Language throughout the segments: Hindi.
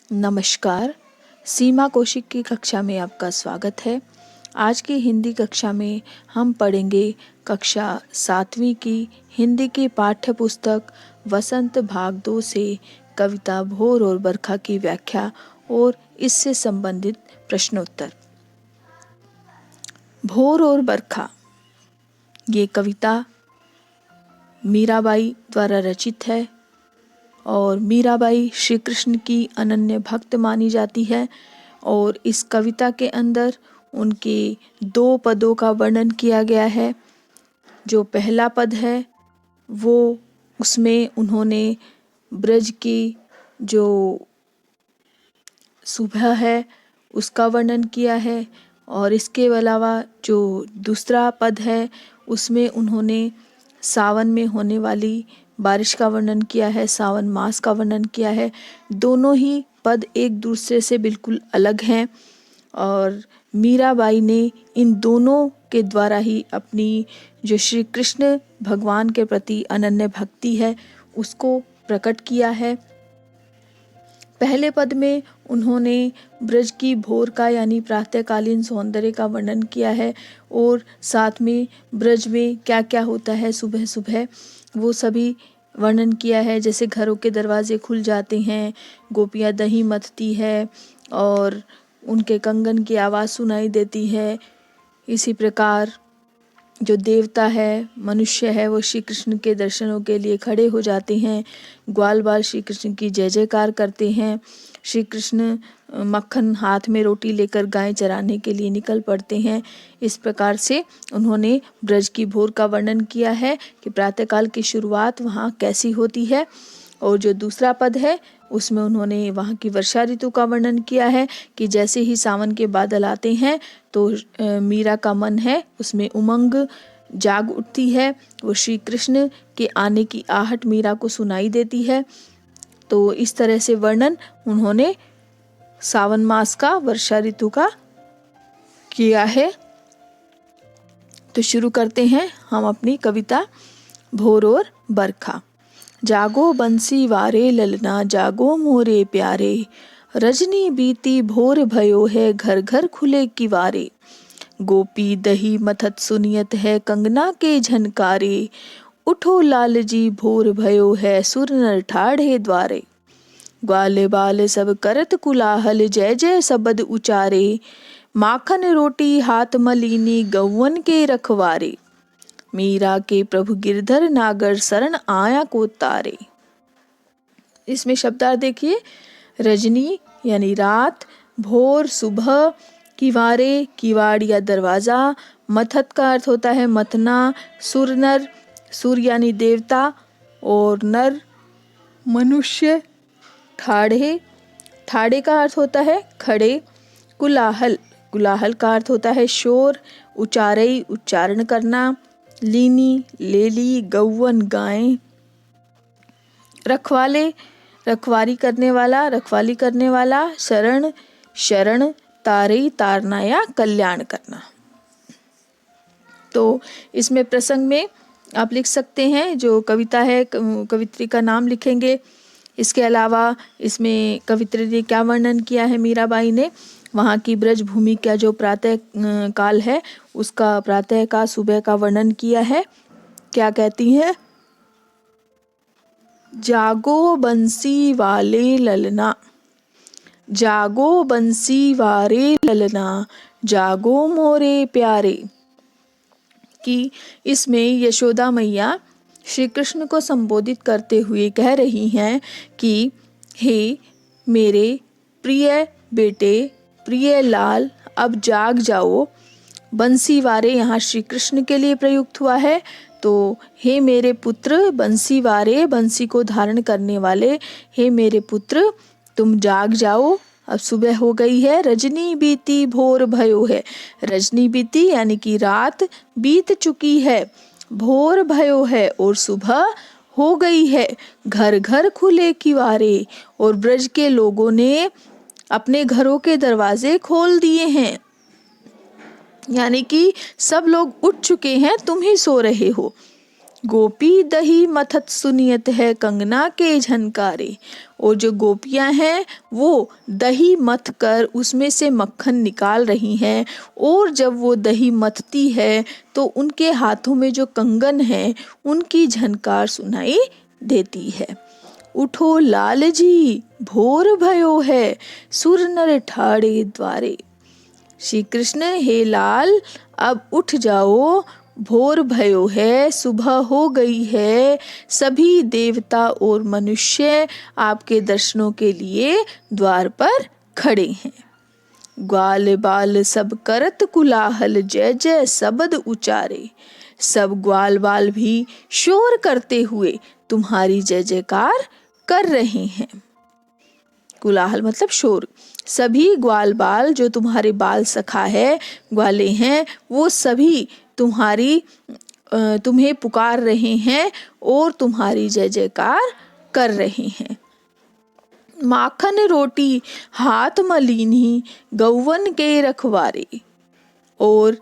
नमस्कार। सीमा कौशिक की कक्षा में आपका स्वागत है। आज की हिंदी कक्षा में हम पढ़ेंगे कक्षा 7वीं की हिंदी की पाठ्य पुस्तक वसंत भाग 2 से कविता भोर और बरखा की व्याख्या और इससे संबंधित प्रश्नोत्तर। भोर और बरखा ये कविता मीराबाई द्वारा रचित है और मीराबाई श्री कृष्ण की अनन्य भक्त मानी जाती है। और इस कविता के अंदर उनके 2 पदों का वर्णन किया गया है। जो पहला पद है वो उसमें उन्होंने ब्रज की जो सुबह है उसका वर्णन किया है और इसके अलावा जो दूसरा पद है उसमें उन्होंने सावन में होने वाली बारिश का वर्णन किया है, सावन मास का वर्णन किया है। दोनों ही पद एक दूसरे से बिल्कुल अलग हैं और मीराबाई ने इन दोनों के द्वारा ही अपनी जो श्री कृष्ण भगवान के प्रति अनन्य भक्ति है उसको प्रकट किया है। पहले पद में उन्होंने ब्रज की भोर का यानी प्रातःकालीन सौंदर्य का वर्णन किया है और साथ में ब्रज में क्या क्या होता है सुबह सुबह वो सभी वर्णन किया है। जैसे घरों के दरवाजे खुल जाते हैं, गोपियाँ दही मथती है और उनके कंगन की आवाज़ सुनाई देती है। इसी प्रकार जो देवता है, मनुष्य है, वो श्री कृष्ण के दर्शनों के लिए खड़े हो जाते हैं। ग्वाल बाल श्री कृष्ण की जय जयकार करते हैं। श्री कृष्ण मक्खन हाथ में रोटी लेकर गाय चराने के लिए निकल पड़ते हैं। इस प्रकार से उन्होंने ब्रज की भोर का वर्णन किया है कि प्रातःकाल की शुरुआत वहाँ कैसी होती है। और जो दूसरा पद है उसमें उन्होंने वहाँ की वर्षा ऋतु का वर्णन किया है कि जैसे ही सावन के बादल आते हैं तो मीरा का मन है उसमें उमंग जाग उठती है। वो श्री कृष्ण के आने की आहट मीरा को सुनाई देती है। तो इस तरह से वर्णन उन्होंने सावन मास का, वर्षा ऋतु का किया है। तो शुरू करते हैं हम अपनी कविता भोर और बरखा। जागो बंसी वारे ललना, जागो मोरे प्यारे, रजनी बीती भोर भयो है, घर घर खुले किवारे। गोपी दही मथत सुनियत है, कंगना के झनकारे, उठो लाल जी भोर भयो है, सुर नर ठाढ़े द्वारे। ग्वाले बाल सब करत कुलाहल, जय जय सबद उचारे, माखन रोटी हाथ मलीनी, गौवन के रखवारे। मीरा के प्रभु गिरधर नागर, शरण आया को तारे। इसमें शब्दार्थ देखिए, रजनी यानी रात, भोर सुबह, किवारे किवाड़ या दरवाजा, मथत का अर्थ होता है मथना, सुर नर सुर यानी देवता और नर मनुष्य, ठाढ़े ठाढ़े का अर्थ होता है खड़े, कुलाहल कुलाहल का अर्थ होता है शोर, उचारई उच्चारण करना, लीनी लेली, गौवन गाय, रखवाले रखवाली करने वाला, शरण शरण, तारई तारना या कल्याण करना। तो इसमें प्रसंग में आप लिख सकते हैं जो कविता है, कवित्री का नाम लिखेंगे। इसके अलावा इसमें कवित्री ने क्या वर्णन किया है मीराबाई ने, वहाँ की ब्रज भूमि का जो प्रातः काल है उसका, प्रातः का सुबह का वर्णन किया है। क्या कहती हैं, जागो बंसी वाले ललना, जागो बंसी वारे ललना, जागो मोरे प्यारे। कि इसमें यशोदा मैया श्री कृष्ण को संबोधित करते हुए कह रही हैं कि हे मेरे प्रिय बेटे, प्रिय लाल, अब जाग जाओ। बंसी वारे यहाँ श्री कृष्ण के लिए प्रयुक्त हुआ है। तो हे मेरे पुत्र बंसी वारे, बंसी को धारण करने वाले, हे मेरे पुत्र तुम जाग जाओ, अब सुबह हो गई है। रजनी बीती भोर भयो है, रजनी बीती यानी कि रात बीत चुकी है, भोर भयो है और सुबह हो गई है। घर घर खुले किवारे, और ब्रज के लोगों ने अपने घरों के दरवाजे खोल दिए हैं, यानी कि सब लोग उठ चुके हैं, तुम ही सो रहे हो। गोपी दही मथत सुनियत है कंगना के झनकारे। और जो गोपियां हैं वो दही मथ कर उसमें से मक्खन निकाल रही हैं, और जब वो दही मथती है तो उनके हाथों में जो कंगन है उनकी झनकार सुनाई देती है। उठो लाल जी भोर भयो है, सुर नर ठाड़े द्वारे। श्री कृष्ण, हे लाल अब उठ जाओ, भोर भयो है, सुबह हो गई है, सभी देवता और मनुष्य आपके दर्शनों के लिए द्वार पर खड़े हैं। ग्वाल बाल सब करत कुलाहल, जय जय शब्द उचारे। सब ग्वाल बाल भी शोर करते हुए तुम्हारी जय जयकार कर रहे हैं। कुलाहल मतलब शोर। सभी ग्वाल बाल जो तुम्हारे बाल सखा है, ग्वाले हैं, वो सभी तुम्हें पुकार रहे हैं और तुम्हारी जय जयकार कर रहे हैं। माखन रोटी हाथ मलीनी, गौवन के रखवारे। और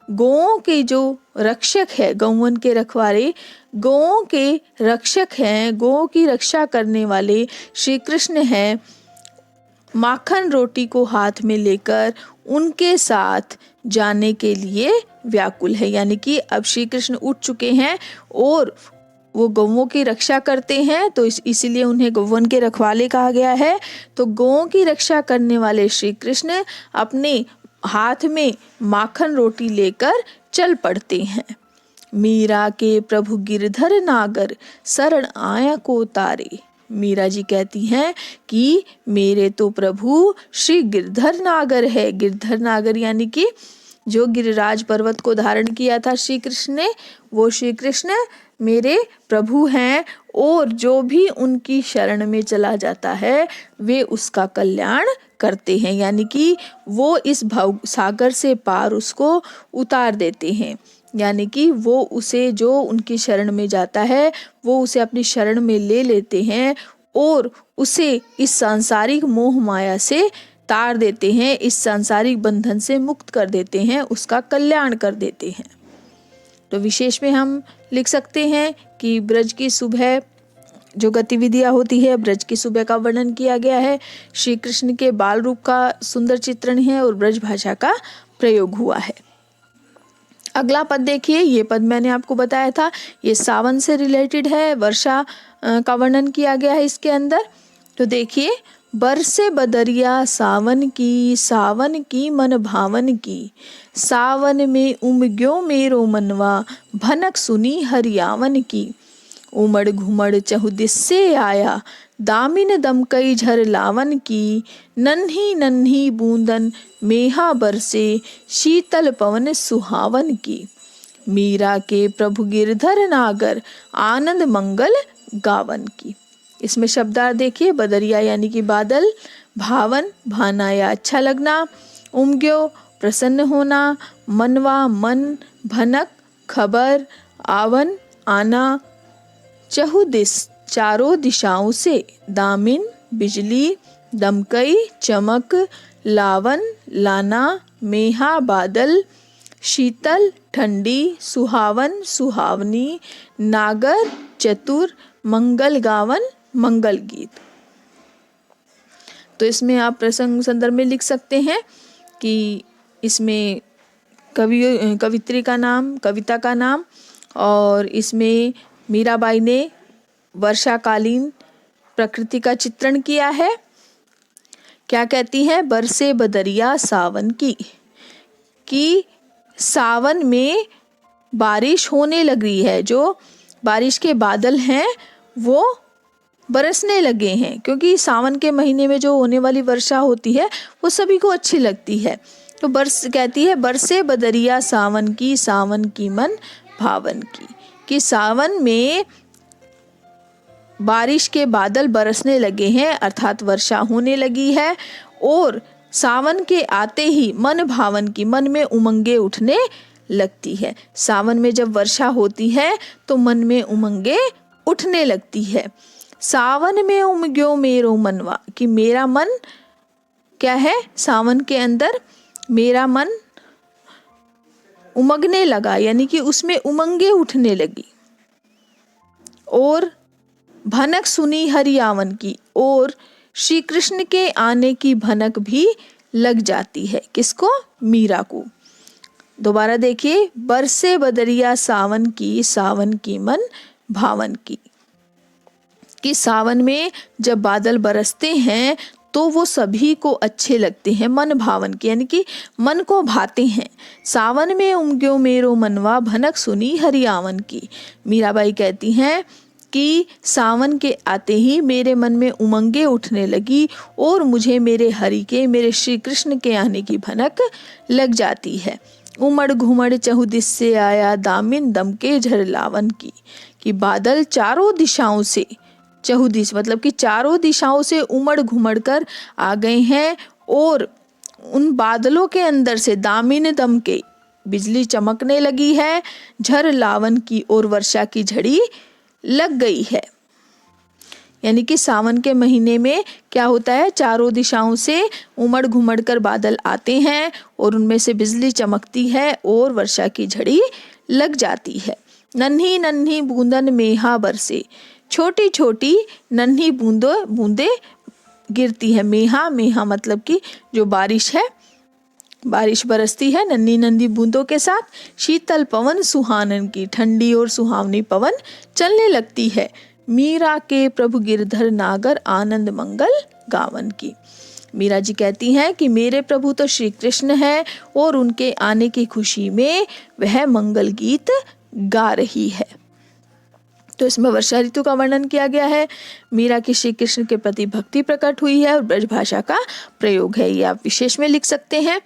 गौओं के जो रक्षक है, गौवन के रखवारे, गौओं के रक्षक हैं, गौओं की रक्षा करने वाले श्री कृष्ण हैं, माखन रोटी को हाथ में लेकर उनके साथ जाने के लिए व्याकुल है। यानी कि अब श्री कृष्ण उठ चुके हैं और वो गौओं की रक्षा करते हैं, तो इसीलिए उन्हें गौवन के रखवाले कहा गया है। तो गौओं की रक्षा करने वाले श्री कृष्ण अपने हाथ में माखन रोटी लेकर चल पड़ते हैं। मीरा के प्रभु गिरधर नागर, शरण आया को तारे। मीरा जी कहती हैं कि मेरे तो प्रभु श्री गिरधर नागर है। गिरधर नागर यानी कि जो गिरिराज पर्वत को धारण किया था श्री कृष्ण ने, वो श्री कृष्ण मेरे प्रभु हैं, और जो भी उनकी शरण में चला जाता है वे उसका कल्याण करते हैं। यानी कि वो इस भव सागर से पार उसको उतार देते हैं। यानी कि वो उसे, जो उनकी शरण में जाता है वो उसे अपनी शरण में ले लेते हैं और उसे इस सांसारिक मोह माया से तार देते हैं, इस सांसारिक बंधन से मुक्त कर देते हैं, उसका कल्याण कर देते हैं। तो विशेष में हम लिख सकते हैं कि ब्रज की सुबह जो गतिविधियां होती है, ब्रज की सुबह का वर्णन किया गया है, श्री कृष्ण के बाल रूप का सुंदर चित्रण है और ब्रज भाषा का प्रयोग हुआ है। अगला पद देखिए, ये पद मैंने आपको बताया था, ये सावन से रिलेटेड है, वर्षा का वर्णन किया गया है इसके अंदर। तो देखिए, बरसे बदरिया सावन की मन भावन की, सावन में उमग्यो मेरो मनवा, भनक सुनी हरियावन की। उमड़ घुमड़ चहुदिस से आया, दामिन दमकई झर लावन की, नन्ही नन्ही बूंदन मेहा बरसे, शीतल पवन सुहावन की। मीरा के प्रभु गिरधर नागर, आनंद मंगल गावन की। इसमें शब्दार्थ देखिए, बदरिया यानी कि बादल, भावन भाना या अच्छा लगना, उमग्यो प्रसन्न होना, मनवा मन, भनक खबर, आवन आना, चहुदिस चारों दिशाओं से, दामिन बिजली, दमकई चमक, लावन लाना, मेहा बादल, शीतल ठंडी, सुहावन सुहावनी, नागर चतुर, मंगल गावन मंगल गीत। तो इसमें आप प्रसंग संदर्भ में लिख सकते हैं कि इसमें कवित्री का नाम, कविता का नाम, और इसमें मीराबाई ने वर्षाकालीन प्रकृति का चित्रण किया है। क्या कहती है? बरसे बदरिया सावन की, कि सावन में बारिश होने लगी है, जो बारिश के बादल हैं वो बरसने लगे हैं, क्योंकि सावन के महीने में जो होने वाली वर्षा होती है वो सभी को अच्छी लगती है। तो कहती है बरसे बदरिया सावन की मन भावन की, कि सावन में बारिश के बादल बरसने लगे हैं, अर्थात वर्षा होने लगी है, और सावन के आते ही मन भावन की, मन में उमंगे उठने लगती है। सावन में जब वर्षा होती है तो मन में उमंगे उठने लगती है। सावन में उमग्यो मेरो मनवा, कि मेरा मन क्या है, सावन के अंदर मेरा मन उमगने लगा, यानी कि उसमें उमंगे उठने लगी। और भनक सुनी हरियावन की, और श्री कृष्ण के आने की भनक भी लग जाती है। किसको? मीरा को। दोबारा देखिए, बरसे बदरिया सावन की मन भावन की। कि सावन में जब बादल बरसते हैं तो वो सभी को अच्छे लगते हैं, मन भावन की, यानी कि मन को भाते हैं। सावन में उमग्यो मेरो मनवा, भनक सुनी हरियावन की। मीराबाई कहती हैं कि सावन के आते ही मेरे मन में उमंगे उठने लगी और मुझे मेरे हरि के, मेरे श्री कृष्ण के आने की भनक लग जाती है। उमड़ घुमड़ चहुदिस से आया, दामिन दम के झरलावन की। कि बादल चारों दिशाओं से, चहुदिश मतलब कि चारों दिशाओं से उमड़ घुमड़ कर आ गए हैं, और उन बादलों के अंदर से दामिन दम के बिजली चमकने लगी है, झर लावन की, और वर्षा की झड़ी लग गई है। यानी कि सावन के महीने में क्या होता है, चारों दिशाओं से उमड़ घुमड़ कर बादल आते हैं और उनमें से बिजली चमकती है और वर्षा की झड़ी लग जाती है। नन्ही नन्ही बूंदन मेहा बरसे, छोटी छोटी नन्ही बूंदे गिरती है। मेहा, मेहा मतलब कि जो बारिश है, बारिश बरसती है नन्ही नन्ही बूंदों के साथ। शीतल पवन सुहानन की, ठंडी और सुहावनी पवन चलने लगती है। मीरा के प्रभु गिरधर नागर, आनंद मंगल गावन की। मीरा जी कहती हैं कि मेरे प्रभु तो श्री कृष्ण है और उनके आने की खुशी में वह मंगल गीत गा रही है। तो इसमें वर्षा ऋतु का वर्णन किया गया है। मीरा की श्री कृष्ण के प्रति भक्ति प्रकट हुई है और ब्रज भाषा का प्रयोग है, ये आप विशेष में लिख सकते हैं।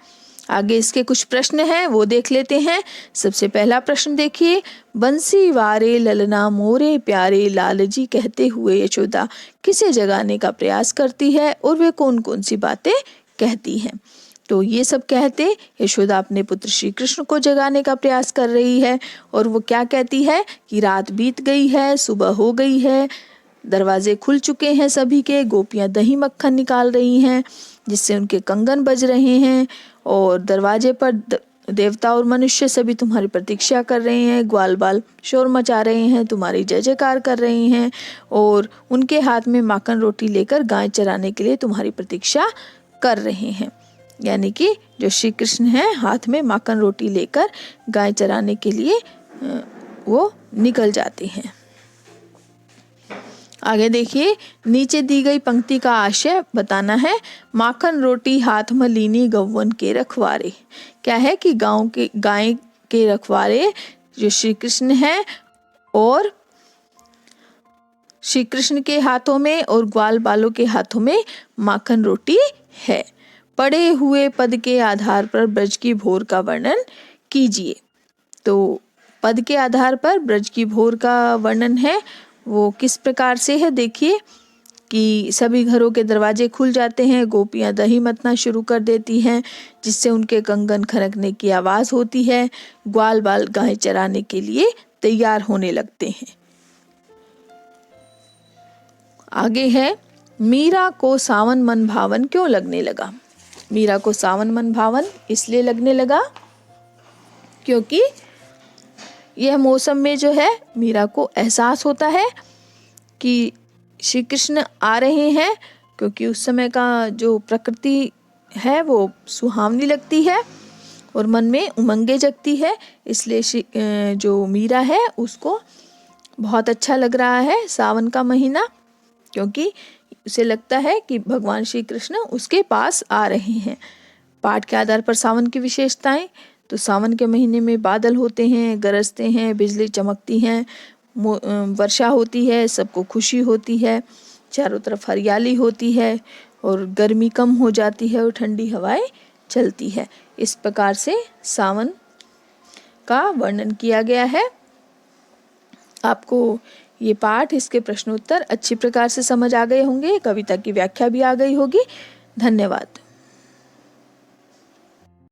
आगे इसके कुछ प्रश्न हैं, वो देख लेते हैं। सबसे पहला प्रश्न देखिए, बंसी वारे ललना मोरे प्यारे, लाल जी कहते हुए यशोदा किसे जगाने का प्रयास करती है और वे कौन कौन सी बातें कहती हैं। तो ये सब कहते यशोदा अपने पुत्र श्री कृष्ण को जगाने का प्रयास कर रही है, और वो क्या कहती है कि रात बीत गई है, सुबह हो गई है, दरवाजे खुल चुके हैं सभी के, गोपियां दही मक्खन निकाल रही हैं जिससे उनके कंगन बज रहे हैं, और दरवाजे पर देवता और मनुष्य सभी तुम्हारी प्रतीक्षा कर रहे हैं, ग्वाल बाल शोर मचा रहे हैं, तुम्हारी जय जयकार कर रहे हैं, और उनके हाथ में माखन रोटी लेकर गाय चराने के लिए तुम्हारी प्रतीक्षा कर रहे हैं। यानी कि जो श्री कृष्ण हैं हाथ में माखन रोटी लेकर गाय चराने के लिए वो निकल जाते हैं। आगे देखिए, नीचे दी गई पंक्ति का आशय बताना है। माखन रोटी हाथ में लीनी गौवन के रखवारे। क्या है कि गाय के रखवारे जो श्री कृष्ण हैं, और श्री कृष्ण के हाथों में और ग्वाल बालों के हाथों में माखन रोटी है। पढ़े हुए पद के आधार पर ब्रज की भोर का वर्णन कीजिए। तो पद के आधार पर ब्रज की भोर का वर्णन है, वो किस प्रकार से है देखिए, कि सभी घरों के दरवाजे खुल जाते हैं, गोपियां दही मतना शुरू कर देती हैं जिससे उनके कंगन खनकने की आवाज होती है, ग्वाल बाल गाय चराने के लिए तैयार होने लगते हैं। आगे है, मीरा को सावन मन भावन क्यों लगने लगा। मीरा को सावन मन भावन इसलिए लगने लगा क्योंकि यह मौसम में जो है मीरा को एहसास होता है कि श्री कृष्ण आ रहे हैं, क्योंकि उस समय का जो प्रकृति है वो सुहावनी लगती है और मन में उमंगे जगती है। इसलिए जो मीरा है उसको बहुत अच्छा लग रहा है सावन का महीना, क्योंकि उसे लगता है कि भगवान श्री कृष्ण उसके पास आ रहे हैं। पाठ के आधार पर सावन की विशेषताएं, तो सावन के महीने में बादल होते हैं, गरजते हैं, बिजली चमकती हैं, वर्षा होती है, सबको खुशी होती है, चारों तरफ हरियाली होती है और गर्मी कम हो जाती है और ठंडी हवाएं चलती है। इस प्रकार से सावन का वर्णन किया गया है। आपको ये पाठ, इसके प्रश्नोत्तर अच्छी प्रकार से समझ आ गए होंगे, कविता की व्याख्या भी आ गई होगी। धन्यवाद।